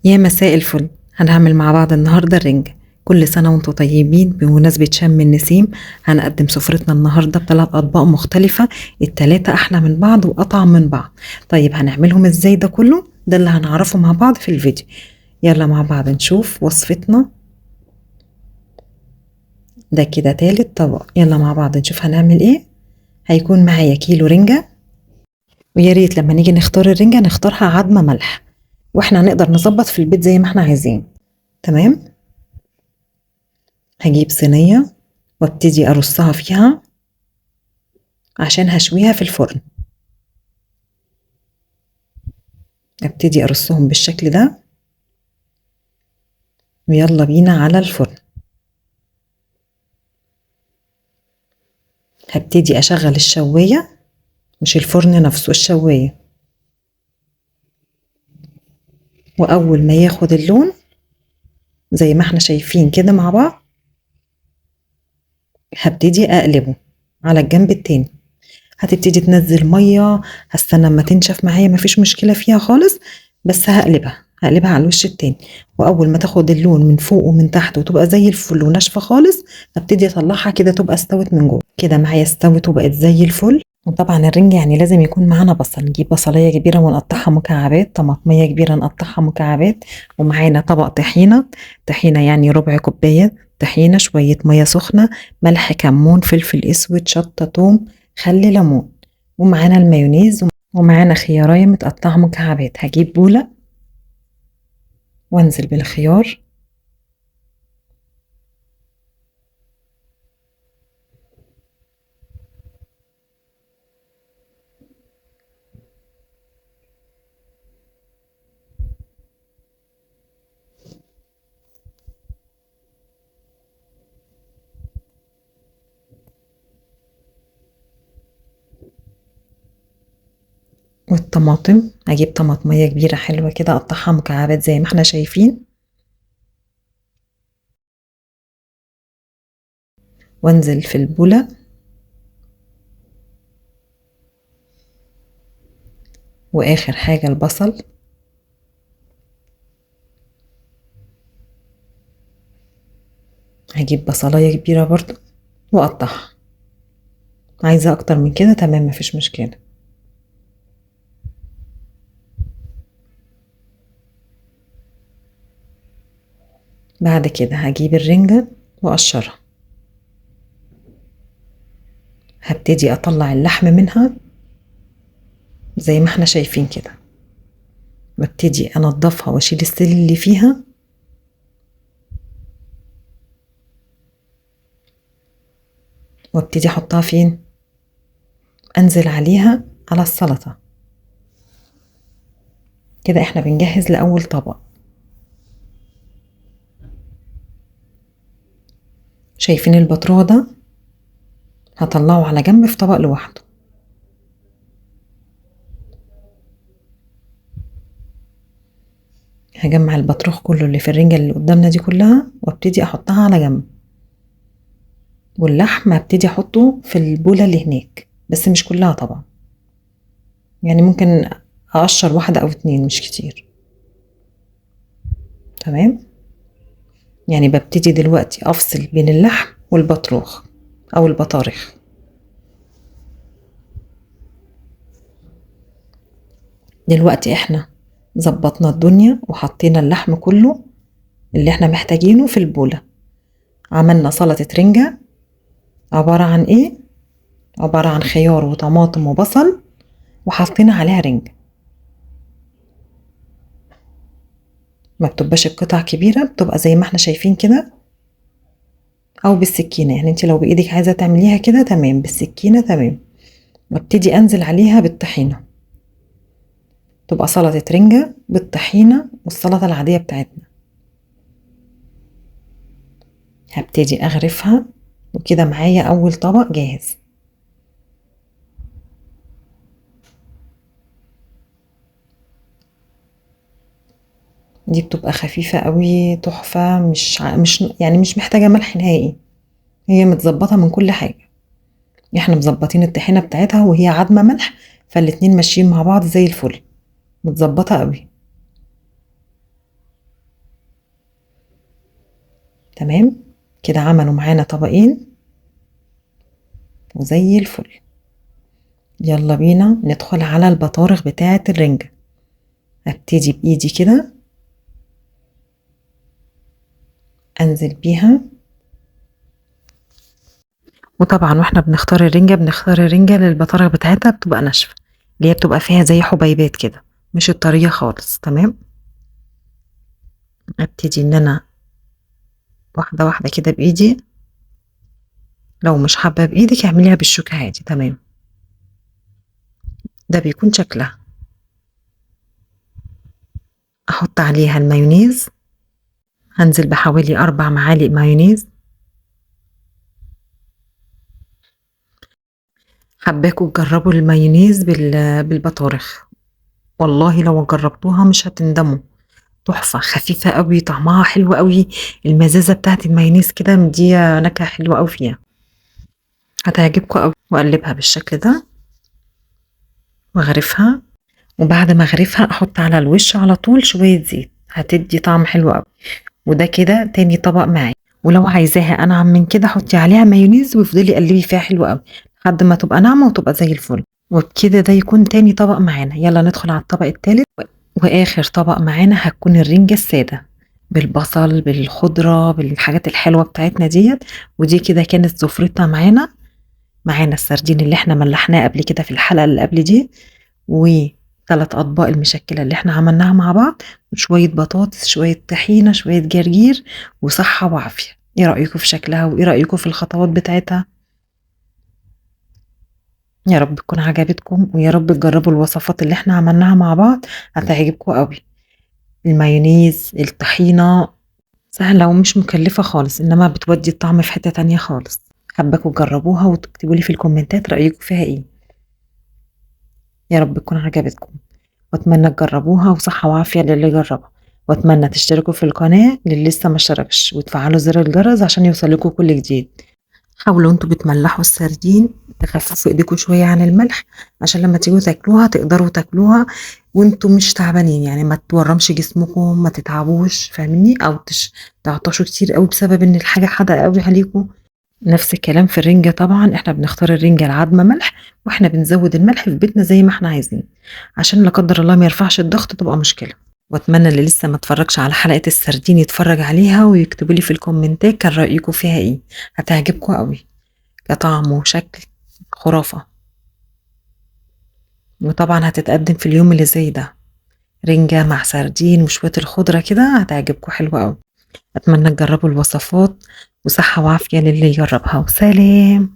يا مساء الفل. هنعمل مع بعض النهاردة الرنجة. كل سنة وانتم طيبين بمناسبة شم النسيم. هنقدم سفرتنا النهاردة بثلاث أطباق مختلفة، التلاتة أحلى من بعض وأطعم من بعض. طيب هنعملهم ازاي؟ ده كله ده اللي هنعرفه مع بعض في الفيديو. يلا مع بعض نشوف وصفتنا. ده كده تالت طبق. يلا مع بعض نشوف هنعمل ايه. هيكون معايا كيلو رنجة، ويا ريت لما نيجي نختار الرنجة نختارها عظمة ملح، واحنا هنقدر نظبط في البيت زي ما احنا عايزين. تمام. هجيب صينية وابتدي ارصها فيها عشان هشويها في الفرن. ابتدي ارصهم بالشكل ده، ويلا بينا على الفرن. هبتدي اشغل الشواية، مش الفرن نفسه، الشواية. واول ما ياخد اللون زي ما احنا شايفين كده مع بعض، هبتدي اقلبه على الجنب التاني. هتبتدي تنزل مية، هستنى اما تنشف معايا، مفيش مشكلة فيها خالص، بس هقلبها على الوش التاني. واول ما تاخد اللون من فوق ومن تحت وتبقى زي الفل وناشفة خالص، هبتدي اطلعها كده تبقى استوت من جوه. كده معايا استوت وبقت زي الفل. وطبعا الرنجة يعني لازم يكون معانا بصل. نجيب بصلاية كبيرة ونقطعها مكعبات، طماطمية كبيرة نقطعها مكعبات، ومعانا طبق طحينة. طحينة يعني ربع كوباية طحينة، شوية مية سخنة، ملح، كمون، فلفل اسود، شطة، توم، خل، ليمون، ومعانا المايونيز، ومعانا خيارية متقطعة مكعبات. هجيب بولة وانزل بالخيار، والطماطم. هجيب طماطمية كبيرة حلوة كده اقطعها مكعبات زي ما احنا شايفين، وانزل في البولة. واخر حاجة البصل. هجيب بصلاية كبيرة برضو واقطعها. عايزة اكتر من كده تمام، مفيش مشكلة. بعد كده هجيب الرنجة واقشرها. هبتدي اطلع اللحم منها زي ما احنا شايفين كده، وابتدي انضفها واشيل السل اللي فيها، وابتدي احطها فين؟ انزل عليها على السلطة. كده احنا بنجهز لأول طبق. شايفين البطروع ده؟ هطلعه على جنب في طبق لوحده. هجمع البطروخ كله اللي في الرنجة اللي قدامنا دي كلها وابتدي احطها على جنب، واللحم هبتدي احطه في البولة اللي هناك، بس مش كلها طبعا، يعني ممكن اقشر واحدة او اتنين، مش كتير. تمام. يعني ببتدي دلوقتي افصل بين اللحم والبطروخ او البطارخ. دلوقتي احنا ظبطنا الدنيا وحطينا اللحم كله اللي احنا محتاجينه في البولة. عملنا سلطة رنجة عبارة عن ايه؟ عبارة عن خيار وطماطم وبصل، وحطينا عليها رنجة. ما بتبقاش القطع كبيرة، بتبقى زي ما احنا شايفين كده، او بالسكينة. يعني انت لو بايدك عايزة تعمليها كده تمام، بالسكينة تمام. وابتدي انزل عليها بالطحينة، تبقى سلطة رنجة بالطحينة والسلطة العادية بتاعتنا. هبتدي اغرفها، وكده معايا اول طبق جاهز. دي بتبقى خفيفة قوي، تحفة، مش يعني مش محتاجة ملح نهائي. هي متظبطة من كل حاجة. احنا مظبطين الطحينة بتاعتها وهي عدمة ملح، فالاتنين ماشيين مع بعض زي الفل، متظبطة قوي. تمام كده عملوا معانا طبقين وزي الفل. يلا بينا ندخل على البطارخ بتاعة الرنجة. هبتدي بإيدي كده أنزل بيها، وطبعا واحنا بنختار الرنجة للبطارخ بتاعتها بتبقى ناشفة، اللي هي بتبقى فيها زي حبيبات كده، مش الطرية خالص. تمام، ابتدي ان انا واحدة واحدة كده بإيدي، لو مش حابة بإيدك اعمليها بالشوكة عادي. تمام، ده بيكون شكلها. احط عليها المايونيز، هنزل بحوالي 4 معالق مايونيز. حباكوا تجربوا المايونيز بالبطارخ، والله لو جربتوها مش هتندموا. تحفة، خفيفة قوي، طعمها حلو قوي، المزازة بتاعت المايونيز كده مدية نكهة حلوة قوي فيها، هتعجبكم قوي. واقلبها بالشكل ده واغرفها، وبعد ما اغرفها احط على الوش على طول شوية زيت، هتدي طعم حلو قوي. وده كده تاني طبق معايا. ولو عايزاها انعم من كده حطي عليها مايونيز وافضلي قلبي فيها حلو قوي لحد ما تبقى ناعمة وتبقى زي الفل. وبكده ده يكون تاني طبق معانا. يلا ندخل على الطبق التالت واخر طبق معانا هتكون الرنجة السادة بالبصل بالخضرة بالحاجات الحلوة بتاعتنا ديت. ودي كده كانت سفرتنا معانا السردين اللي احنا ملحناه قبل كده في الحلقة اللي قبل دي، وثلاث اطباق المشكلة اللي احنا عملناها مع بعض، وشوية بطاطس، شوية طحينة، شوية جرجير، وصحة وعافية. ايه رأيكم في شكلها وايه رأيكم في الخطوات بتاعتها؟ يا رب تكون عجبتكم، ويا رب تجربوا الوصفات اللي احنا عملناها مع بعض، هتعجبكم قوي. المايونيز، الطحينة، سهلة ومش مكلفة خالص، انما بتودي الطعم في حتة تانية خالص. حاباكم تجربوها وتكتبوا لي في الكومنتات رأيكم فيها ايه. يا رب تكون عجبتكم، واتمنى تجربوها وصحة وعافية للي جربها. واتمنى تشتركوا في القناة للي لسه ما اشتركش، وتفعلوا زر الجرس عشان يوصلكوا كل جديد. حاولوا انتوا بتملحوا السردين تخففوا ايديكم شوية عن الملح، عشان لما تيجوا تاكلوها تقدروا تاكلوها وانتوا مش تعبانين، يعني ما تورمش جسمكم، ما تتعبوش، فاهمني؟ او تعطشوا كتير قوي بسبب ان الحاجة حادقة قوي عليكم. نفس الكلام في الرنجة، طبعا احنا بنختار الرنجة العادمة ملح، واحنا بنزود الملح في بيتنا زي ما احنا عايزين، عشان لا قدر الله ما يرفعش الضغط تبقى مشكلة. واتمنى اللي لسه ما اتفرجش على حلقة السردين يتفرج عليها ويكتبوا لي في الكومنتات كان رأيكم فيها ايه، هتعجبكم قوي كطعم وشكل، خرافة. وطبعا هتتقدم في اليوم اللي زي ده، رنجة مع سردين وشوية الخضرة كده، هتعجبكم حلوة قوي. أتمنى تجربوا الوصفات، وصحة وعافية للي يجربها، وسلام.